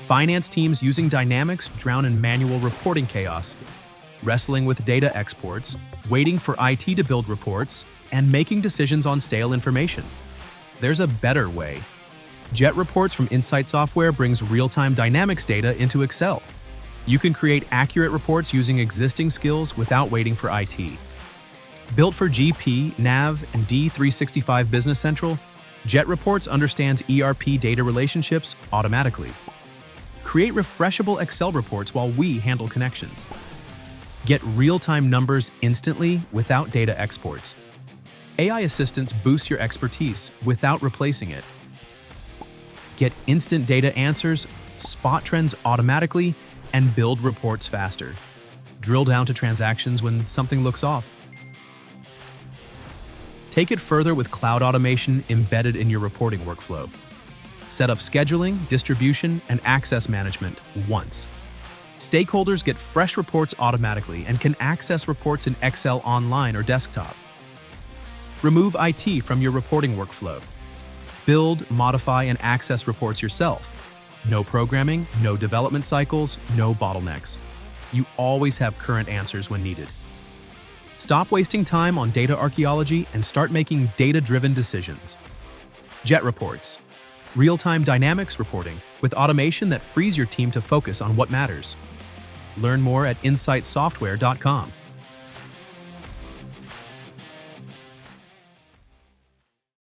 Finance teams using Dynamics drown in manual reporting chaos, wrestling with data exports, waiting for IT to build reports, and making decisions on stale information. There's a better way. Jet Reports from Insight Software brings real-time Dynamics data into Excel. You can create accurate reports using existing skills without waiting for IT. Built for GP, NAV, and D365 Business Central, Jet Reports understands ERP data relationships automatically. Create refreshable Excel reports while we handle connections. Get real-time numbers instantly without data exports. AI assistants boost your expertise without replacing it. Get instant data answers, spot trends automatically, and build reports faster. Drill down to transactions when something looks off. Take it further with cloud automation embedded in your reporting workflow. Set up scheduling, distribution, and access management once. Stakeholders get fresh reports automatically and can access reports in Excel online or desktop. Remove IT from your reporting workflow. Build, modify, and access reports yourself. No programming, no development cycles, no bottlenecks. You always have current answers when needed. Stop wasting time on data archaeology and start making data-driven decisions. Jet Reports. Real-time Dynamics reporting with automation that frees your team to focus on what matters. Learn more at insightsoftware.com.